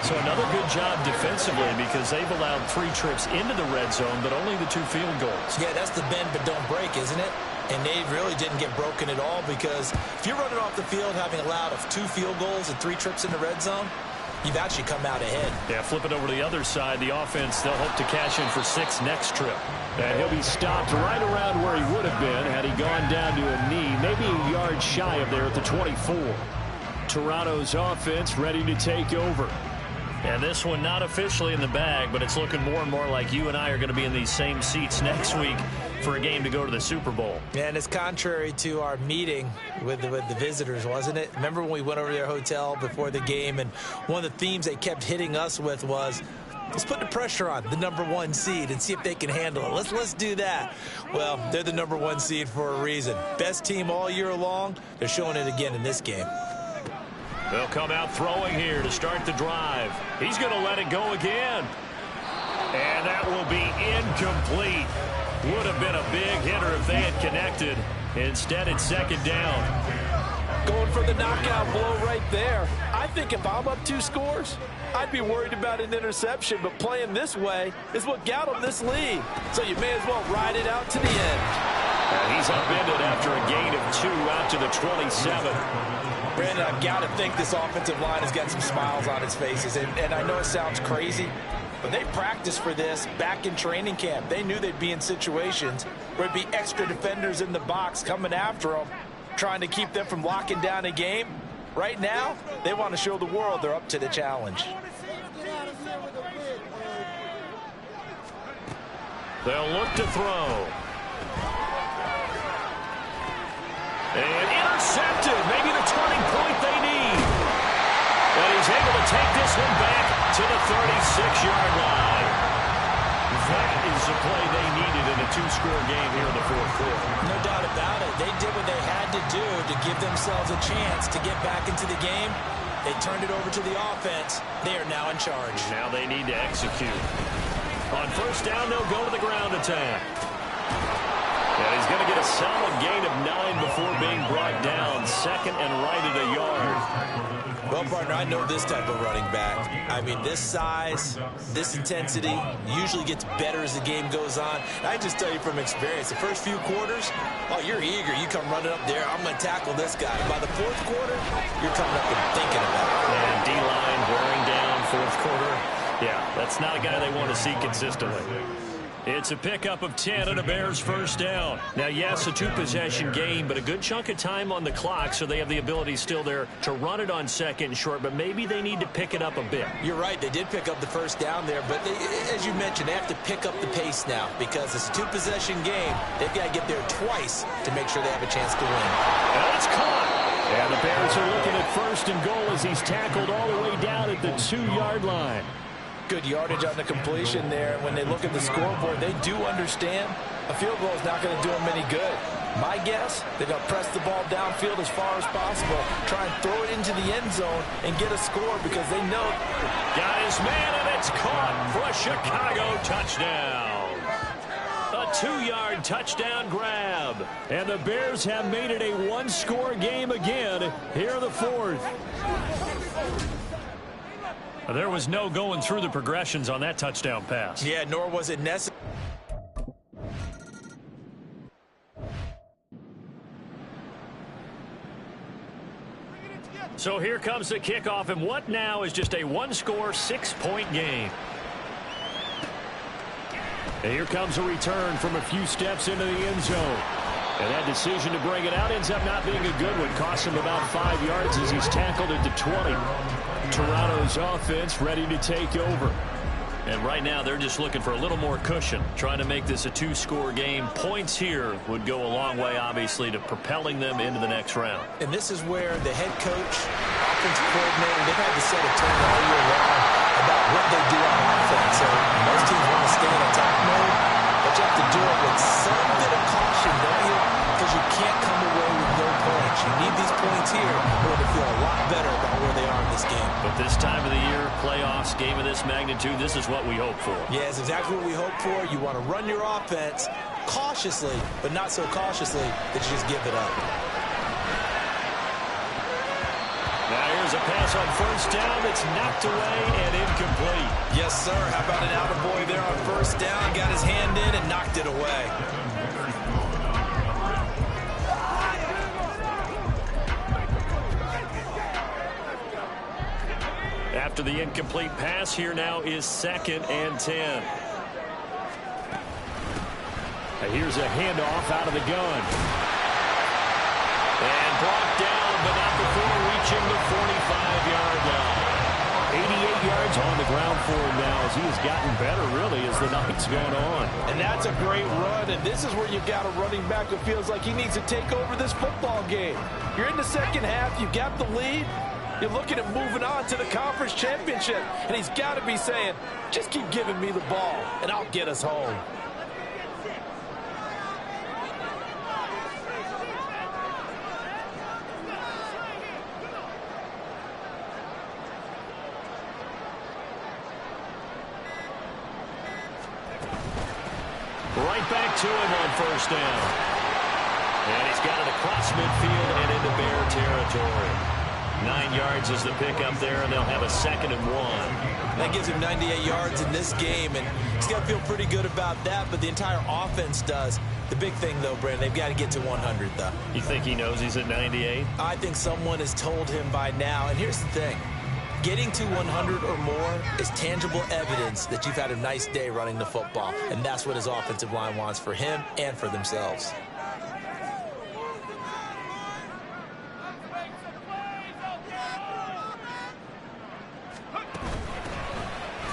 So another good job defensively because they've allowed 3 trips into the red zone, but only the 2 field goals. Yeah, that's the bend but don't break, isn't it? And they really didn't get broken at all because if you're running off the field having allowed 2 field goals and 3 trips in the red zone, you've actually come out ahead. Yeah, flip it over to the other side. The offense, they'll hope to cash in for 6 next trip. And he'll be stopped right around where he would have been had he gone down to a knee, maybe a yard shy of there at the 24. Toronto's offense ready to take over. And this one not officially in the bag, but it's looking more and more like you and I are going to be in these same seats next week for a game to go to the Super Bowl. And it's contrary to our meeting with the visitors, wasn't it? Remember when we went over to their hotel before the game, and one of the themes they kept hitting us with was, let's put the pressure on the #1 seed and see if they can handle it. Let's do that. Well, they're the #1 seed for a reason. Best team all year long. They're showing it again in this game. They'll come out throwing here to start the drive. He's going to let it go again. And that will be incomplete. Would have been a big hitter if they had connected. Instead, it's 2nd down. Going for the knockout blow right there. I think if I'm up 2 scores, I'd be worried about an interception, but playing this way is what got him this lead. So you may as well ride it out to the end. And he's upended after a gain of 2 out to the 27. Brandon, I've got to think this offensive line has got some smiles on its faces. And I know it sounds crazy, but they practiced for this back in training camp. They knew they'd be in situations where it'd be extra defenders in the box coming after them, trying to keep them from locking down a game. Right now, they want to show the world they're up to the challenge. They'll look to throw. And intercepted. Maybe the turning point they need. And he's able to take this one back to the 36-yard line. That is the play they needed in a two-score game here in the fourth quarter. No doubt about it. They did what they had to do to give themselves a chance to get back into the game. They turned it over to the offense. They are now in charge. Now they need to execute. On first down, they'll go to the ground attack. And he's going to get a solid gain of 9 before being brought down. Second and right at a yard. Well, partner, I know this type of running back. I mean, this size, this intensity usually gets better as the game goes on. I just tell you from experience, the first few quarters, oh, you're eager. You come running up there, I'm going to tackle this guy. By the fourth quarter, you're coming up and thinking about it. And D-line wearing down fourth quarter. Yeah, that's not a guy they want to see consistently. It's a pickup of 10 and a Bears first down. Now, yes, a two-possession game, but a good chunk of time on the clock, so they have the ability still there to run it on second and short, but maybe they need to pick it up a bit. You're right. They did pick up the first down there, but as you mentioned, they have to pick up the pace now because it's a two-possession game. They've got to get there twice to make sure they have a chance to win. And it's caught. And the Bears are looking at first and goal as he's tackled all the way down at the 2-yard line. Good yardage on the completion there. When they look at the scoreboard, they do understand a field goal is not going to do them any good. My guess, they're going to press the ball downfield as far as possible, try and throw it into the end zone and get a score because they know. Got his man, and it's caught for a Chicago touchdown. A 2-yard touchdown grab. And the Bears have made it a one-score game again here in the fourth. There was no going through the progressions on that touchdown pass. Yeah, nor was it necessary. So here comes the kickoff, and what now is just a one-score, 6-point game. And here comes a return from a few steps into the end zone. And that decision to bring it out ends up not being a good one. Costs him about 5 yards as he's tackled at the 20. Toronto's offense ready to take over. And right now they're just looking for a little more cushion, trying to make this a two-score game. Points here would go a long way, obviously, to propelling them into the next round. And this is where the head coach, offensive coordinator, they've had to set a tone all year long about what they do on offense. So most teams want to stay in attack mode, but you have to do it with some bit of caution, don't you? Because you can't come away with no points. You need these points here in order to feel a lot better about where they are in this game. But this time of the year, playoffs, game of this magnitude, this is what we hope for. Yeah, it's exactly what we hope for. You want to run your offense cautiously, but not so cautiously that you just give it up. Now here's a pass on first down that's knocked away and incomplete. Yes, sir. How about an attaboy there on first down? Got his hand in and knocked it away. After the incomplete pass, here now is 2nd and 10. And here's a handoff out of the gun. And brought down, but not before reaching the 45-yard line. 88 yards on the ground for him now as he has gotten better, really, as the night's gone on. And that's a great run, and this is where you've got a running back who feels like he needs to take over this football game. You're in the second half, you got the lead. You're looking at moving on to the conference championship. And he's got to be saying, just keep giving me the ball, and I'll get us home. Right back to him on first down. And he's got it across midfield and into Bear territory. 9 yards is the pickup there, and they'll have a 2nd and 1. That gives him 98 yards in this game, and he's got to feel pretty good about that, but the entire offense does. The big thing, though, Brandon, they've got to get to 100, though. You think he knows he's at 98? I think someone has told him by now, and here's the thing. Getting to 100 or more is tangible evidence that you've had a nice day running the football, and that's what his offensive line wants for him and for themselves.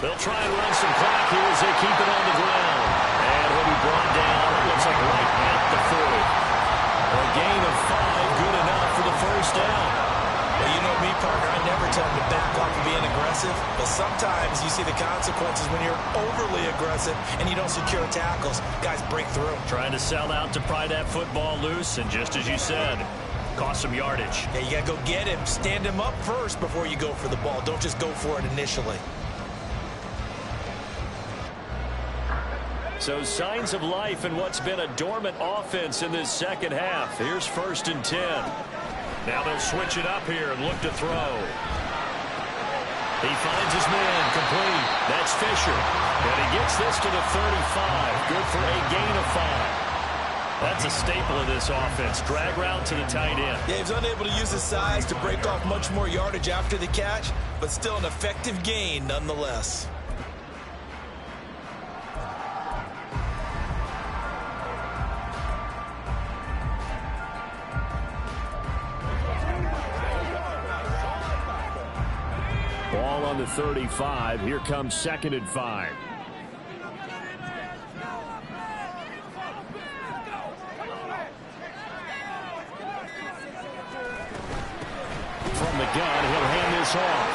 They'll try and run some clock here as they keep it on the ground. And he'll be brought down, it looks like right at the 40. A gain of 5, good enough for the first down. Well, you know me, partner, I never tell them to back off of being aggressive, but sometimes you see the consequences when you're overly aggressive and you don't secure tackles. Guys break through. Trying to sell out to pry that football loose, and just as you said, cost some yardage. Yeah, you got to go get him. Stand him up first before you go for the ball. Don't just go for it initially. So signs of life in what's been a dormant offense in this second half. Here's 1st and 10. Now they'll switch it up here and look to throw. He finds his man complete. That's Fisher. And he gets this to the 35. Good for a gain of 5. That's a staple of this offense. Drag route to the tight end. Yeah, he was unable to use his size to break off much more yardage after the catch, but still an effective gain nonetheless. Ball on the 35. Here comes 2nd and 5. From the gun, he'll hand this off.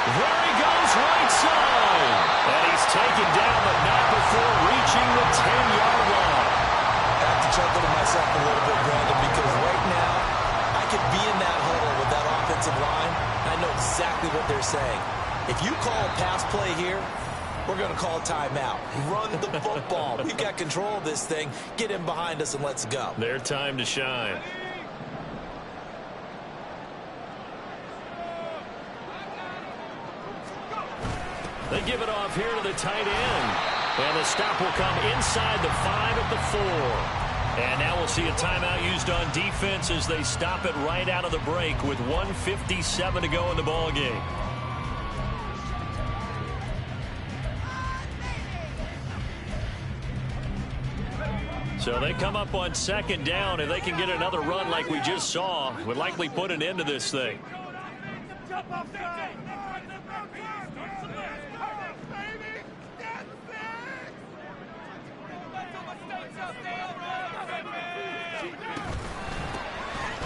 There he goes, right side. And he's taken down, but not before reaching the 10-yard line. I have to chuckle to myself a little bit, Brandon, because right now I could be in that huddle with that offensive line. I know exactly what they're saying. If you call a pass play here, we're going to call timeout. Run the football. We've got control of this thing. Get him behind us and let's go. Their time to shine. They give it off here to the tight end. And the stop will come inside the 5 at the 4. And now we'll see a timeout used on defense as they stop it right out of the break with 1:57 to go in the ball game. So they come up on 2nd down. If they can get another run like we just saw, would likely put an end to this thing.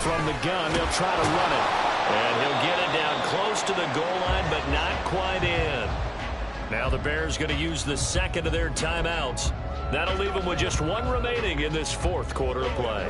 From the gun, they'll try to run it. And he'll get it down close to the goal line, but not quite in. Now the Bears going to use the 2nd of their timeouts. That'll leave them with just 1 remaining in this 4th quarter of play.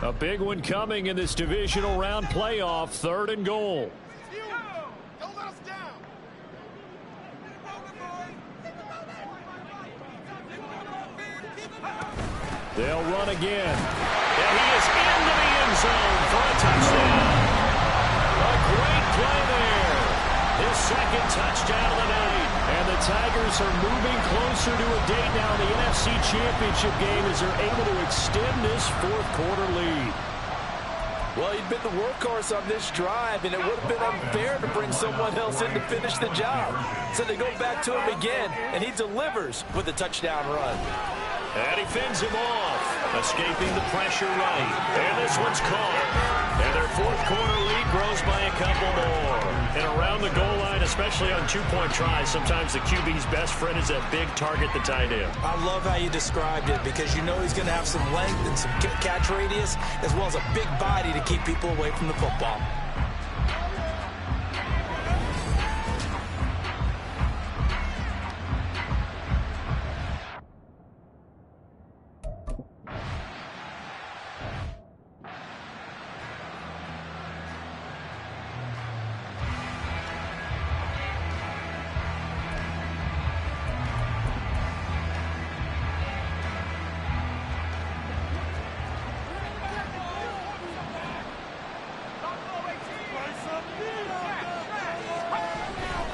A big one coming in this divisional round playoff. 3rd and goal. They'll run again. And he is into the end zone for a touchdown. A great play there. His 2nd touchdown of the night. And the Tigers are moving closer to a date now in the NFC Championship game as they're able to extend this 4th quarter lead. Well, he'd been the workhorse on this drive, and it would have been unfair to bring someone else in to finish the job. So they go back to him again, and he delivers with a touchdown run. And he fends him off, escaping the pressure right. And this one's caught. And their 4th quarter lead grows by a couple more. And around the goal line, especially on 2-point tries, sometimes the QB's best friend is that big target, the tight end. I love how you described it because you know he's going to have some length and some catch radius as well as a big body to keep people away from the football.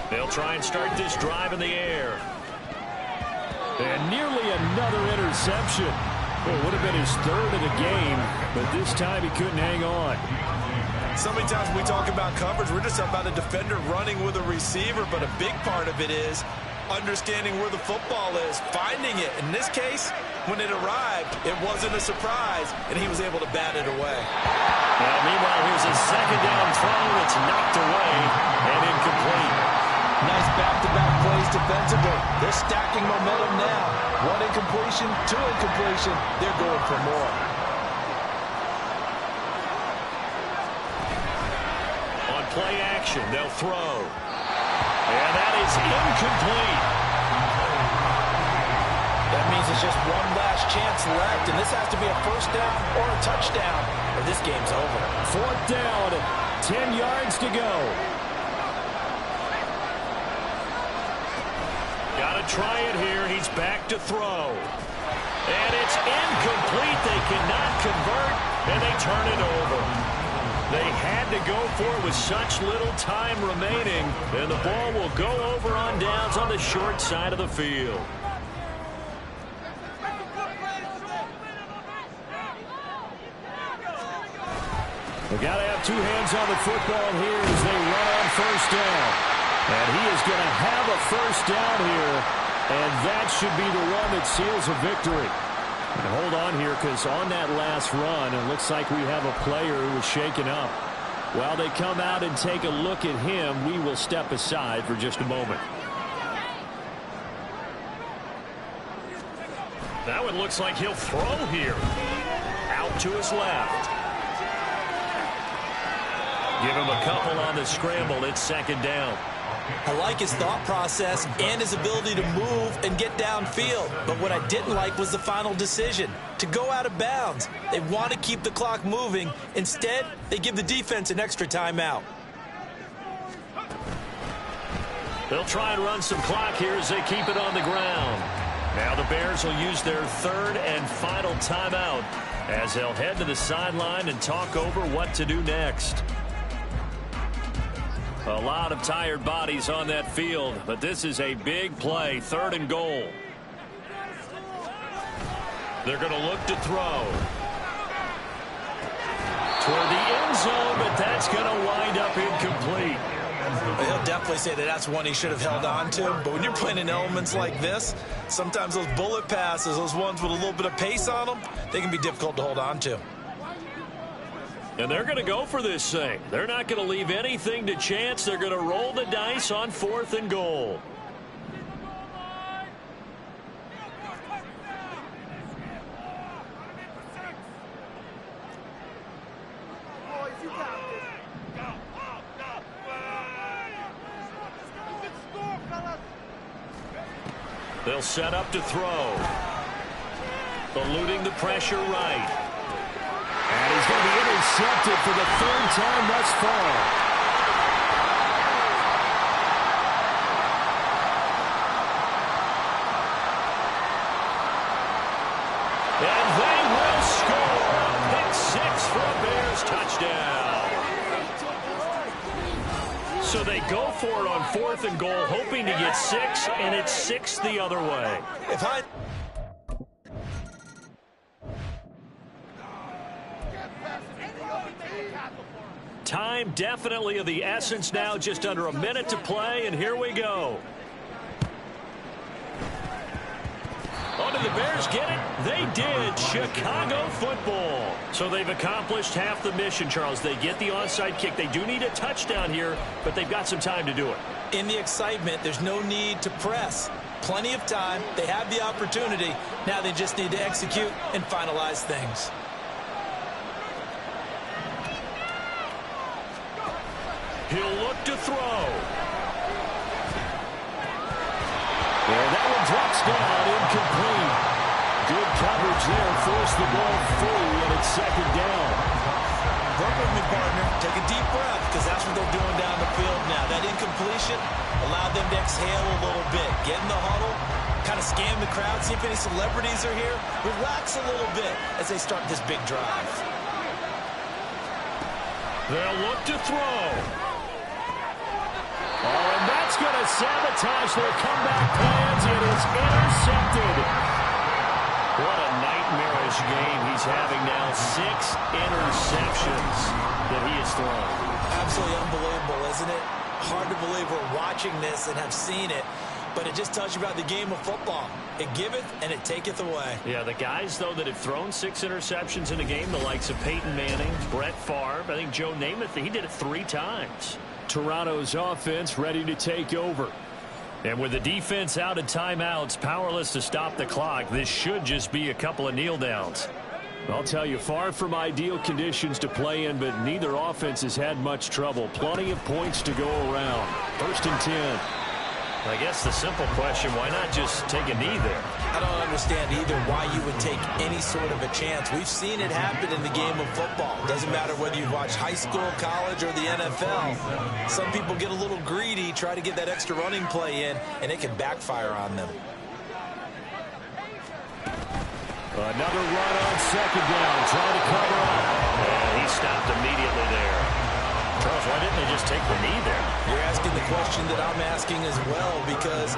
They'll try and start this drive in the air. And nearly another interception. Well, it would have been his 3rd of the game, but this time he couldn't hang on. So many times we talk about coverage, we're just about a defender running with a receiver, but a big part of it is understanding where the football is, finding it. In this case, when it arrived, it wasn't a surprise, and he was able to bat it away. Now, meanwhile, here's a second down throw that's knocked away and incomplete. Nice back-to-back plays defensively. They're stacking momentum now. One incompletion, two incompletion. They're going for more. On play action, they'll throw. And that is incomplete. That means it's just one last chance left, and this has to be a first down or a touchdown, or this game's over. Fourth down, 10 yards to go. Got to try it here. He's back to throw. And it's incomplete. They cannot convert, and they turn it over. They had to go for it with such little time remaining, and the ball will go over on downs on the short side of the field. They've got to have two hands on the football here as they run on first down. And he is going to have a first down here, and that should be the one that seals a victory. And hold on here, because on that last run, it looks like we have a player who was shaken up. While they come out and take a look at him, we will step aside for just a moment. Now it looks like he'll throw here. Out to his left. Give him a couple on the scramble. It's second down. I like his thought process and his ability to move and get downfield. But what I didn't like was the final decision, to go out of bounds. They want to keep the clock moving. Instead, they give the defense an extra timeout. They'll try and run some clock here as they keep it on the ground. Now the Bears will use their third and final timeout as they'll head to the sideline and talk over what to do next. A lot of tired bodies on that field, but this is a big play, third and goal. They're going to look to throw. Toward the end zone, but that's going to wind up incomplete. He'll definitely say that that's one he should have held on to. But when you're playing in elements like this, sometimes those bullet passes, those ones with a little bit of pace on them, they can be difficult to hold on to. And they're going to go for this thing. They're not going to leave anything to chance. They're going to roll the dice on fourth and goal. They'll set up to throw. Eluding the pressure right. And he's going to be intercepted for the third time thus far. And they will score. Pick six for a Bears touchdown. So they go for it on fourth and goal, hoping to get six, and it's six the other way. Time definitely of the essence now, just under a minute to play, and here we go. Oh, did the Bears get it? They did. Chicago football. So they've accomplished half the mission, Charles. They get the onside kick. They do need a touchdown here, but they've got some time to do it. In the excitement, there's no need to press. Plenty of time. They have the opportunity. Now they just need to execute and finalize things. He'll look to throw. And that one drops down, incomplete. Good coverage there, forced the ball free, and it's second down. Work with me, partner. Take a deep breath, because that's what they're doing down the field now. That incompletion allowed them to exhale a little bit. Get in the huddle, kind of scan the crowd, see if any celebrities are here. Relax a little bit as they start this big drive. They'll look to throw. Oh, and that's going to sabotage their comeback plans. It is intercepted. What a nightmarish game he's having now. 6 interceptions that he has thrown. unbelievable, isn't it? Hard to believe we're watching this and have seen it, but it just tells you about the game of football. It giveth and it taketh away. Yeah, the guys, though, that have thrown 6 interceptions in a game, the likes of Peyton Manning, Brett Favre, I think Joe Namath, he did it 3 times. Toronto's offense ready to take over. And with the defense out of timeouts, powerless to stop the clock, this should just be a couple of kneel downs. I'll tell you, far from ideal conditions to play in, but neither offense has had much trouble. Plenty of points to go around. 1st and 10. I guess the simple question, why not just take a knee there? I don't understand either why you would take any sort of a chance. We've seen it happen in the game of football. Doesn't matter whether you've watched high school, college, or the NFL. Some people get a little greedy, try to get that extra running play in, and it can backfire on them. Another run on 2nd down, trying to cover up. And he stopped immediately there. Charles, why didn't they just take the knee there? You're asking the question that I'm asking as well, because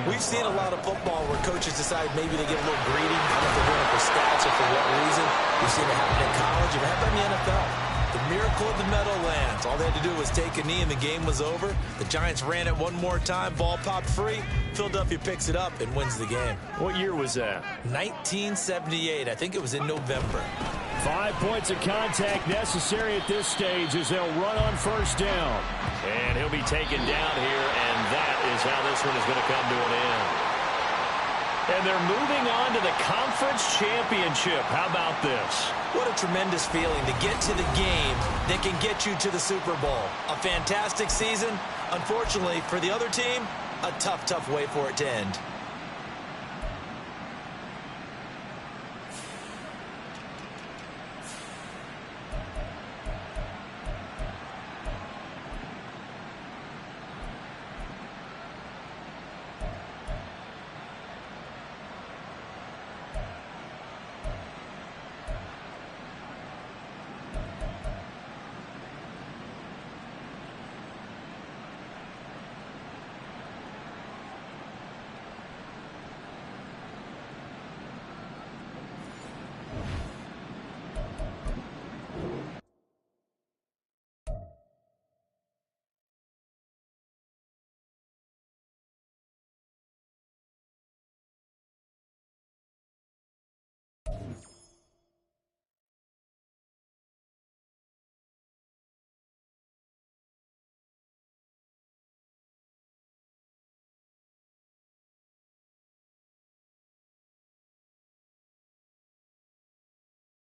we've seen a lot of football where coaches decide maybe they get a little greedy. I don't know if they're doing it for stats or for what reason. We've seen it happen in college. It happened in the NFL. The miracle of the Meadowlands. All they had to do was take a knee and the game was over. The Giants ran it one more time. Ball popped free. Philadelphia picks it up and wins the game. What year was that? 1978. I think it was in November. 5 points of contact necessary at this stage as they'll run on 1st down. And he'll be taken down here, and that is how this one is going to come to an end. And they're moving on to the conference championship. How about this? What a tremendous feeling to get to the game that can get you to the Super Bowl. A fantastic season. Unfortunately, for the other team, a tough, tough way for it to end.